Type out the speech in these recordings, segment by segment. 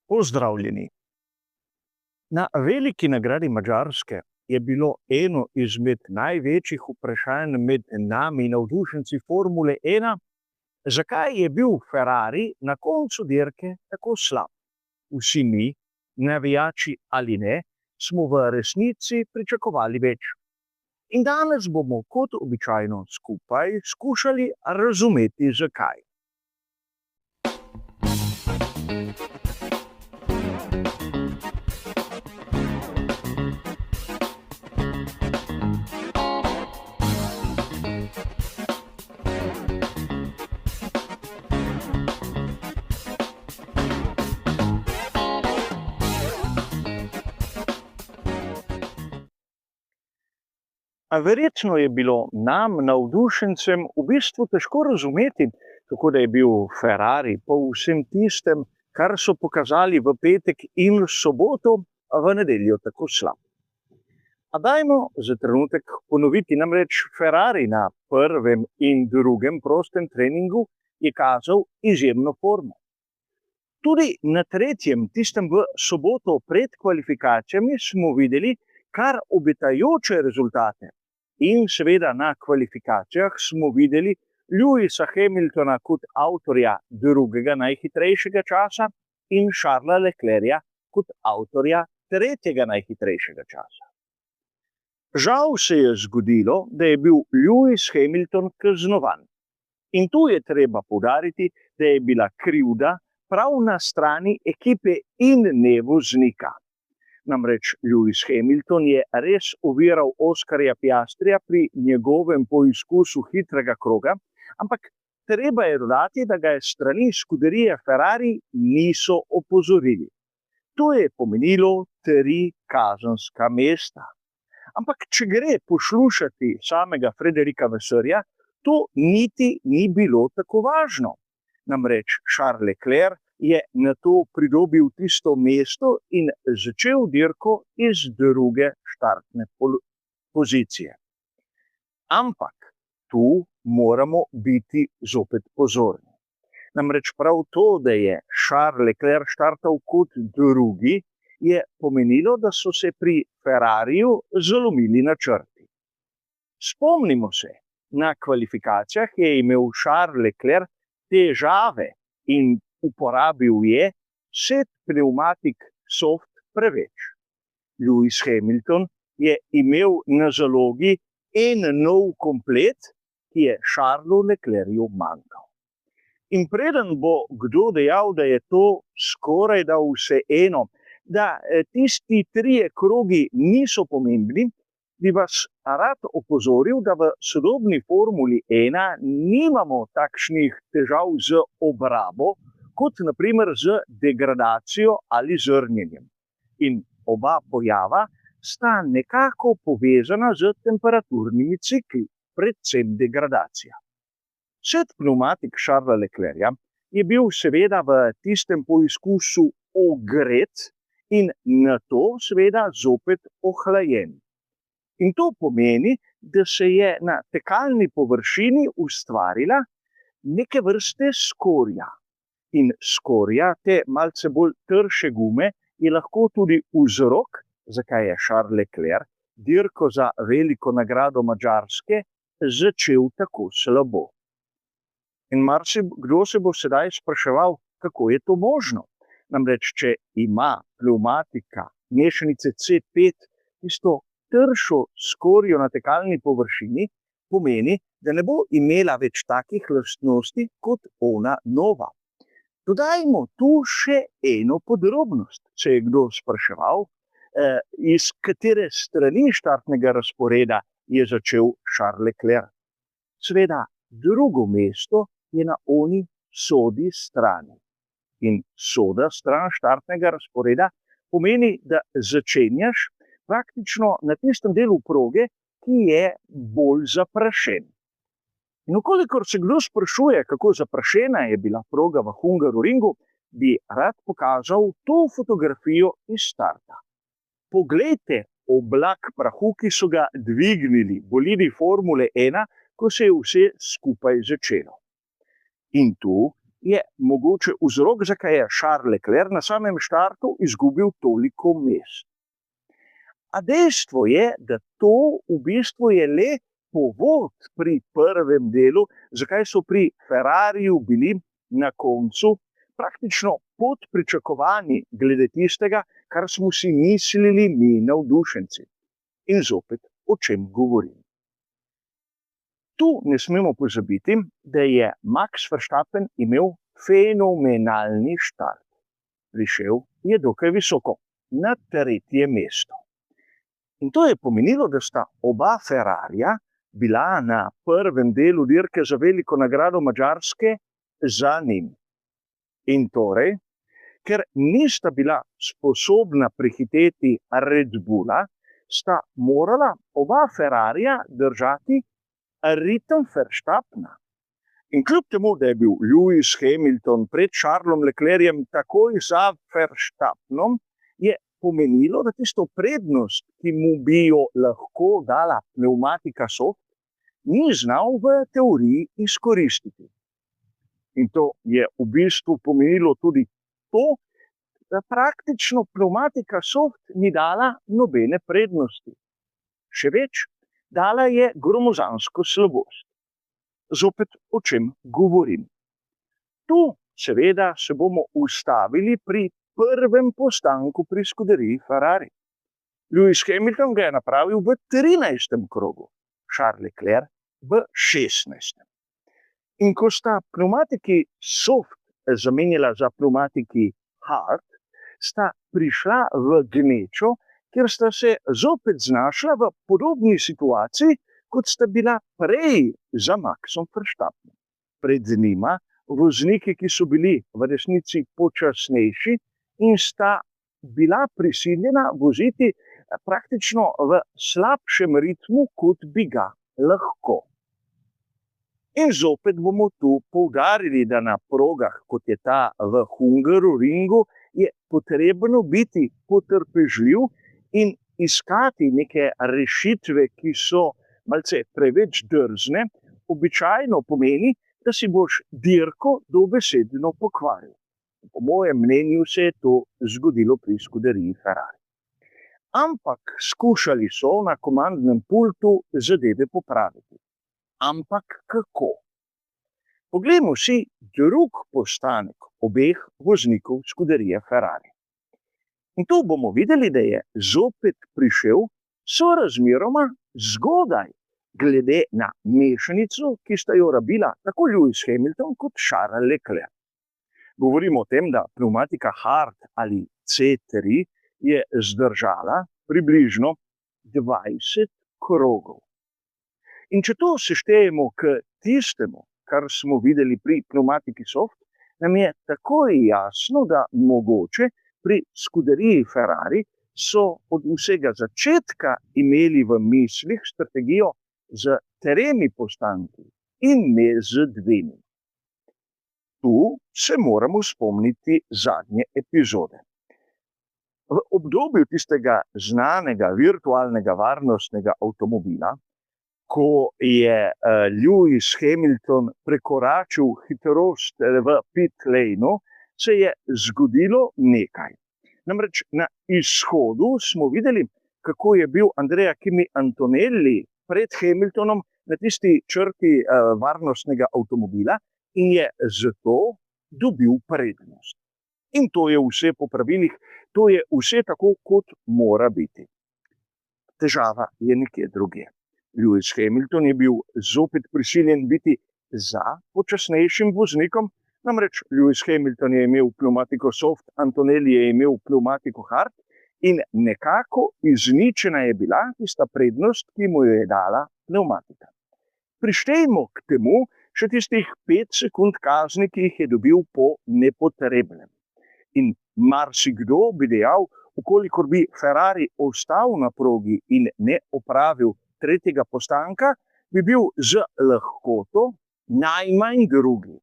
Pozdravljeni. Na veliki nagradi Madžarske je bilo eno izmed največjih vprašanj med nami, navdušenci Formule 1, zakaj je bil Ferrari na koncu dirke tako slab. Vsi mi, navijači ali ne, smo v resnici pričakovali več. In danes bomo kot običajno skupaj skušali razumeti, zakaj. A verjetno je bilo nam, navdušencem, v bistvu težko razumeti, kako da je bil Ferrari po vsem tistem, kar so pokazali v petek in soboto, v nedeljo tako slab. A dajmo za trenutek ponoviti, namreč Ferrari na prvem in drugem prostem treningu je kazal izjemno formo. Tudi na tretjem, tistem v soboto pred kvalifikacijami, smo videli kar obetajoče rezultate. In seveda na kvalifikacijah smo videli Lewisa Hamiltona kot avtorja drugega najhitrejšega časa in Charlesa Leclerca kot avtorja tretjega najhitrejšega časa. Žal se je zgodilo, da je bil Lewis Hamilton kaznovan. In tu je treba poudariti, da je bila krivda prav na strani ekipe in ne voznika. Namreč Lewis Hamilton je res oviral Oskarja Piastrija pri njegovem poizkusu hitrega kroga, ampak treba je dodati, da ga je strani skuderije Ferrari niso opozorili. To je pomenilo 3 kazenska mesta. Ampak če gre poslušati samega Frederika Vasserja, to niti ni bilo tako važno. Namreč Charles Leclerc je nato pridobil tisto mesto in začel dirko iz druge štartne pozicije. Ampak tu moramo biti zopet pozorni. Namreč prav to, da je Charles Leclerc štartal kot drugi, je pomenilo, da so se pri Ferrariju zalomili načrti. Spomnimo se, na kvalifikacijah je imel Charles Leclerc težave in uporabil je set pneumatik soft preveč. Lewis Hamilton je imel na zalogi en nov komplet, ki je Charlesu Leclercu manjkal. In preden bo kdo dejal, da je to skoraj da vseeno, da tisti 3 krogi niso pomembni, bi vas rad opozoril, da v sodobni Formuli 1 nimamo takšnih težav z obrabo, kot na primer z degradacijo ali zrnjenjem. In oba pojava sta nekako povezana z temperaturnimi cikli, predvsem degradacija. Set pneumatik Charlesa Leclerca je bil seveda v tistem poizkusu ogret in nato seveda zopet ohlajen. In to pomeni, da se je na tekalni površini ustvarila neke vrste skorja. In skorja, te malce bolj trše gume, je lahko tudi vzrok, zakaj je Charles Leclerc dirko za veliko nagrado Madžarske začel tako slabo. In marsikdo se bo sedaj spraševal, kako je to možno. Namreč, če ima pneumatika mešanice C5 tisto tršo skorjo na tekalni površini, pomeni, da ne bo imela več takih lastnosti kot ona nova. Dodajmo tu še eno podrobnost, če je kdo spraševal, iz katere strani štartnega razporeda je začel Charles Leclerc. Seveda, drugo mesto je na oni sodi strani. In soda stran štartnega razporeda pomeni, da začenjaš praktično na tistem delu proge, ki je bolj zaprašen. In ukolikor se kdo sprašuje, kako zaprašena je bila proga v Hungaroringu, bi rad pokazal to fotografijo iz starta. Poglejte oblak prahu, ki so ga dvignili bolidi Formule 1, ko se je vse skupaj začelo. In tu je mogoče vzrok, zakaj je Charles Leclerc na samem štartu izgubil toliko mest. A dejstvo je, da to v bistvu je le povod pri prvem delu, zakaj so pri Ferrariju bili na koncu praktično pod pričakovanji glede tistega, kar smo si mislili mi navdušenci. In zopet, o čem govorim. Tu ne smemo pozabiti, da je Max Verstappen imel fenomenalni štart. Prišel je dokaj visoko, na 3. mesto. In to je pomenilo, da sta oba Ferrarija bila na prvem delu dirke za veliko nagrado Madžarske za njim. In torej, ker nista bila sposobna prehiteti Red Bulla, sta morala oba Ferrarija držati ritem Verstappena. In kljub temu, da je bil Lewis Hamilton pred Charlesom Leclercem takoj za Verstappenom, je pomenilo, da tisto prednost, ki mu bi jo lahko dala pneumatika soft, ni znal v teoriji izkoristiti. In to je v bistvu pomenilo tudi to, da praktično pneumatika soft ni dala nobene prednosti. Še več, dala je gromozansko slabost. Zopet, o čem govorim. Tu seveda se bomo ustavili pri prvem postanku pri skuderiji Ferrari. Lewis Hamilton ga je napravil v 13. krogu, Charles Leclerc v 16. In ko sta pneumatiki soft zamenjala za pneumatiki hard, sta prišla v gnečo, kjer sta se zopet znašla v podobni situaciji, kot sta bila prej za Maxom Verstappenom. Pred njima vozniki, ki so bili v resnici počasnejši in sta bila prisiljena voziti praktično v slabšem ritmu, kot bi ga lahko. In zopet bomo tu poudarili, da na progah, kot je ta v Hungaroringu, je potrebno biti potrpežljiv in iskati neke rešitve, ki so malce preveč drzne, običajno pomeni, da si boš dirko dobesedno pokvaril. Po mojem mnenju se je to zgodilo pri skuderiji Ferrari. Ampak skušali so na komandnem pultu zadeve popraviti. Ampak kako? Poglejmo si drug postanek obeh voznikov skuderije Ferrari. In tu bomo videli, da je zopet prišel sorazmeroma zgodaj, glede na mešanico, ki sta jo rabila tako Lewis Hamilton kot Charles Leclerc. Govorimo o tem, da pneumatika hard ali C3 je zdržala približno 20 krogov. In če to seštejemo k tistemu, kar smo videli pri pneumatiki soft, nam je takoj jasno, da mogoče pri skuderiji Ferrari so od vsega začetka imeli v mislih strategijo z 3 postanki in ne z 2. Tu se moramo spomniti zadnje epizode. V obdobju tistega znanega virtualnega varnostnega avtomobila, ko je Lewis Hamilton prekoračil hitrost v pit laneu, se je zgodilo nekaj. Namreč na izhodu smo videli, kako je bil Andrea Kimi Antonelli pred Hamiltonom na tisti črti varnostnega avtomobila in je zato dobil prednost. In to je vse po pravilih, to je vse tako, kot mora biti. Težava je nekje drugje. Lewis Hamilton je bil zopet prisiljen biti za počasnejšim voznikom, namreč Lewis Hamilton je imel pneumatiko soft, Antonelli je imel pneumatiko hard in nekako izničena je bila tista prednost, ki mu jo je dala pneumatika. Prištejmo k temu še tistih 5 sekund kazni, ki jih je dobil po nepotrebnem. In marsikdo bi dejal, ukolikor bi Ferrari ostal na progi in ne opravil 3. postanka, bi bil z lahkoto najmanj drugi.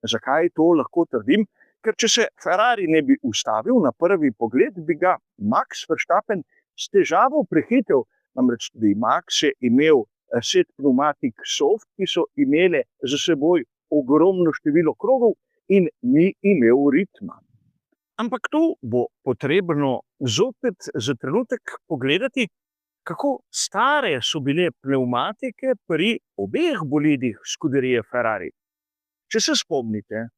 Zakaj to lahko trdim? Ker če se Ferrari ne bi ustavil na prvi pogled, bi ga Max Verstappen s težavo prehitel. Namreč tudi Max je imel set pneumatik soft, ki so imele za seboj ogromno število krogov in ni imel ritma. Ampak tu bo potrebno zopet za trenutek pogledati, kako stare so bile pnevmatike pri obeh bolidih Scuderie Ferrari. Če se spomnite,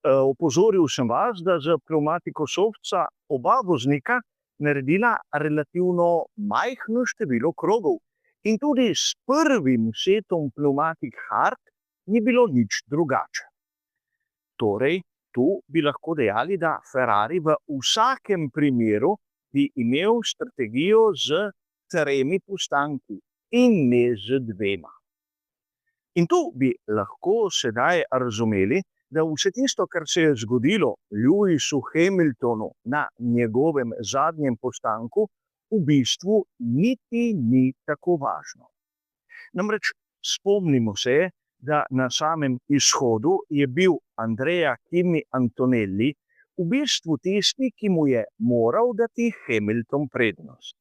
opozoril sem vas, da z pnevmatiko Sofca oba voznika naredila relativno majhno število krogov in tudi s prvim setom pnevmatik Hart ni bilo nič drugače. Torej, tu bi lahko dejali, da Ferrari v vsakem primeru bi imel strategijo z 3 postanki in ne z 2. In tu bi lahko sedaj razumeli, da vse tisto, kar se je zgodilo Lewisu Hamiltonu na njegovem zadnjem postanku, v bistvu niti ni tako važno. Namreč spomnimo se, da na samem izhodu je bil Andrea Kimi Antonelli v bistvu tisti, ki mu je moral dati Hamilton prednost.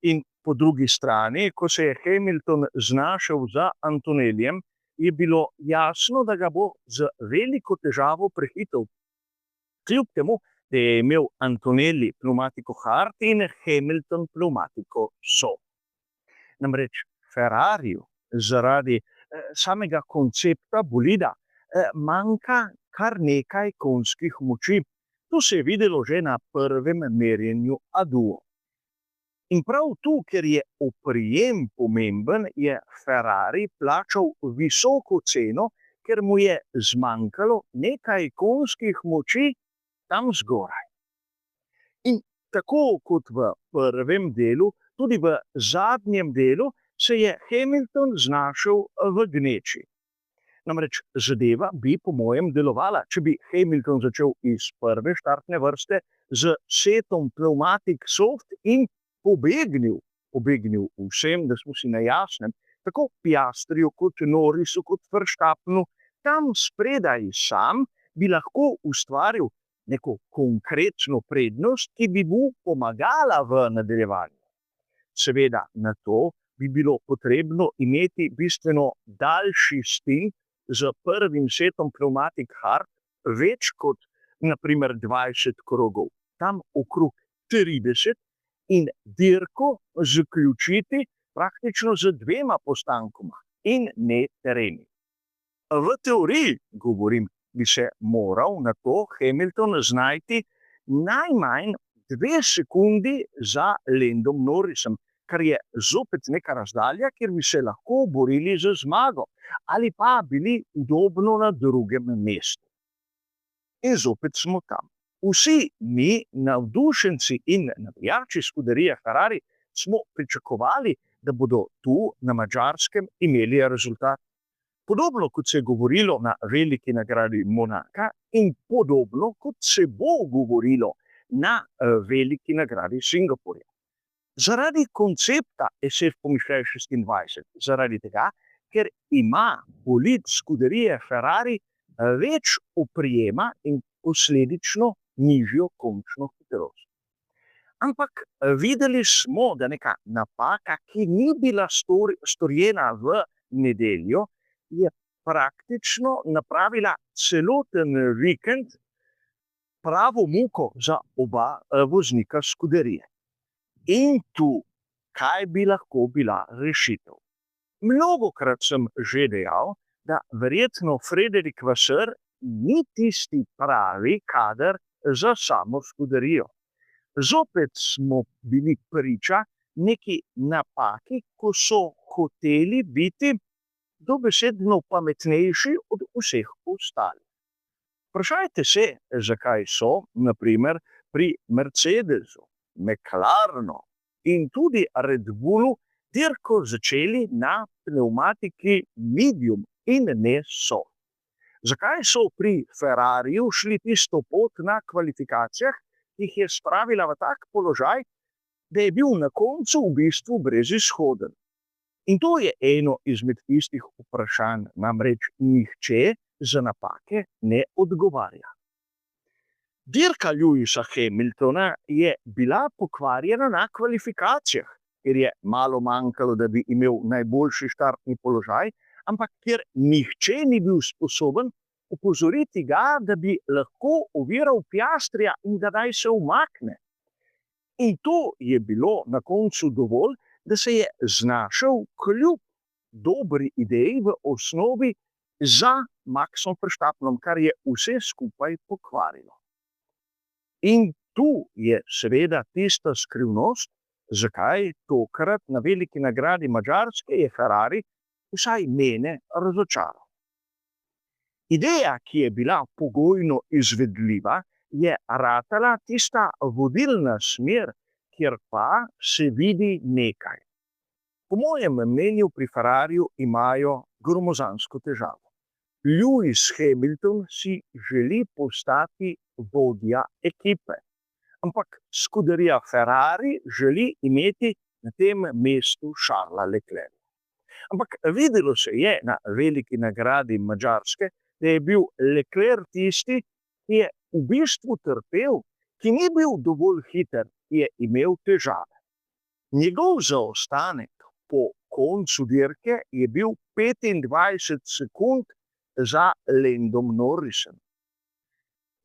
In po drugi strani, ko se je Hamilton znašel za Antonellijem, je bilo jasno, da ga bo z veliko težavo prehitel. Kljub temu, da je imel Antonelli pnevmatiko Hart in Hamilton pnevmatiko Soft. Namreč Ferrariju zaradi samega koncepta bolida manjka kar nekaj konjskih moči. To se je videlo že na prvem merjenju ADUO. In prav tu, ker je oprijem pomemben, je Ferrari plačal visoko ceno, ker mu je zmanjkalo nekaj konjskih moči tam zgoraj. In tako kot v prvem delu, tudi v zadnjem delu se je Hamilton znašel v gneči. Namreč zadeva bi po mojem delovala, če bi Hamilton začel iz prve štartne vrste z setom pnevmatik Soft in pobegnil vsem, da smo si na jasnem, tako Piastriju kot Norrisu kot Verstappenu, tam spredaj sam bi lahko ustvaril neko konkretno prednost, ki bi mu pomagala v nadaljevanju. Seveda na to bi bilo potrebno imeti bistveno daljši stint z prvim setom pnevmatik Hart, več kot naprimer 20 krogov, tam okrog 30, in dirko zaključiti praktično z 2 postankoma in ne 3. V teoriji, govorim, bi se moral na to Hamilton znajti najmanj 2 sekundi za Landom Norrisom, kar je zopet neka razdalja, kjer bi se lahko borili za zmago ali pa bili udobno na drugem mestu. In zopet smo tam. Vsi mi, navdušenci in navijači Scuderie Ferrari, smo pričakovali, da bodo tu na Madžarskem imeli rezultat. Podobno kot se je govorilo na veliki nagradi Monaka in podobno kot se bo govorilo na veliki nagradi Singapurja. Zaradi koncepta SF26, zaradi tega, ker ima bolid Scuderie Ferrari več oprijema in posledično nižjo končno hitrost. Ampak videli smo, da neka napaka, ki ni bila storjena v nedeljo, je praktično napravila celoten vikend pravo muko za oba voznika Scuderije. In tu, kaj bi lahko bila rešitev? Mnogokrat sem že dejal, da verjetno Frederik Vasseur ni tisti pravi kader za samo Scuderijo. Zopet smo bili priča neki napaki, ko so hoteli biti dobesedno pametnejši od vseh ostalih. Vprašajte se, zakaj so, naprimer, pri Mercedesu, McLarenu in tudi Red Bullu dirko začeli na pnevmatiki medium in ne soft. Zakaj so pri Ferrariju šli tisto pot na kvalifikacijah, ki jih je spravila v tak položaj, da je bil na koncu v bistvu brezizhoden? In to je eno izmed tistih vprašanj, namreč nihče za napake ne odgovarja. Dirka Lewisa Hamiltona je bila pokvarjena na kvalifikacijah, ker je malo manjkalo, da bi imel najboljši štartni položaj, ampak ker nihče ni bil sposoben opozoriti ga, da bi lahko oviral Piastrija in da naj se umakne. In to je bilo na koncu dovolj, da se je znašel kljub dobri ideji v osnovi za Maxom Verstappenom, kar je vse skupaj pokvarilo. In tu je seveda tista skrivnost, zakaj tokrat na veliki nagradi Madžarske je Ferrari vsaj mene razočaral. Ideja, ki je bila pogojno izvedljiva, je ratala tista vodilna smer, kjer pa se vidi nekaj. Po mojem mnenju pri Ferrariju imajo gromozansko težavo. Lewis Hamilton si želi postati vodja ekipe, ampak skuderija Ferrari želi imeti na tem mestu Charlesa Leclerca. Ampak videlo se je na veliki nagradi Madžarske, da je bil Leclerc tisti, ki je v bistvu trpel, ki ni bil dovolj hiter, ki je imel težave. Njegov zaostanek po koncu dirke je bil 25 sekund za Landom Norrisom.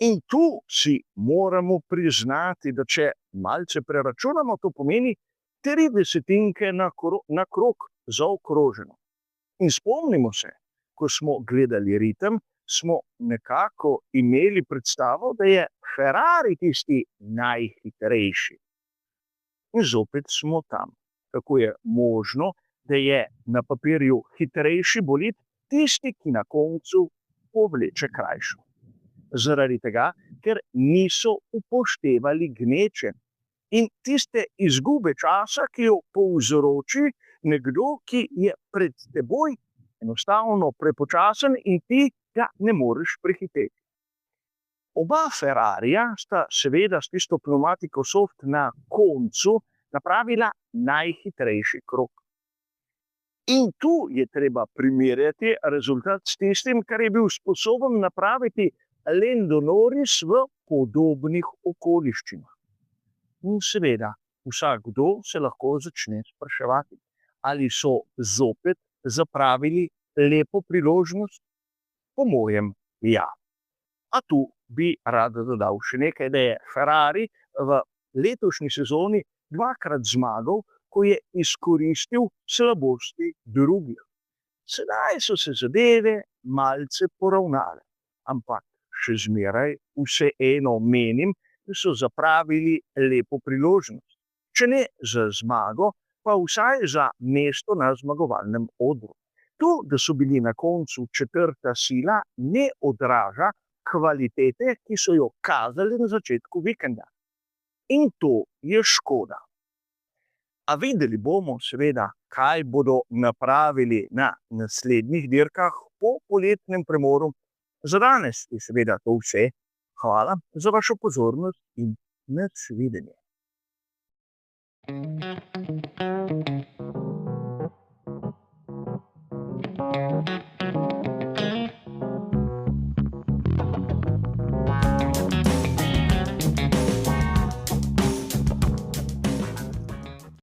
In tu si moramo priznati, da če malce preračunamo, to pomeni 30 na krog zaokroženo. In spomnimo se, ko smo gledali ritem, smo nekako imeli predstavo, da je Ferrari tisti najhitrejši. In zopet smo tam. Kako je možno, da je na papirju hitrejši bolid tisti, ki na koncu povleče krajšo? Zaradi tega, ker niso upoštevali gneče in tiste izgube časa, ki jo povzroči nekdo, ki je pred teboj enostavno prepočasen in ti ga ne moreš prehiteti. Oba Ferrarija sta seveda s tisto pneumatiko soft na koncu napravila najhitrejši krog. In tu je treba primerjati rezultat s tistim, kar je bil sposoben napraviti Lando Norris v podobnih okoliščinah. In seveda, vsakdo se lahko začne spraševati, ali so zopet zapravili lepo priložnost? Po mojem, ja. A tu bi rad dodal še nekaj, da je Ferrari v letošnji sezoni dvakrat zmagal, ko je izkoristil slabosti drugih. Sedaj so se zadeve malce poravnale, ampak še zmeraj vseeno menim, da so zapravili lepo priložnost. Če ne za zmago, pa vsaj za mesto na zmagovalnem odru. To, da so bili na koncu četrta sila, ne odraža kvalitete, ki so jo kazali na začetku vikenda. In to je škoda. A videli bomo seveda, kaj bodo napravili na naslednjih dirkah po poletnem premoru. Za danes je seveda to vse. Hvala za vašo pozornost in nasvidenje.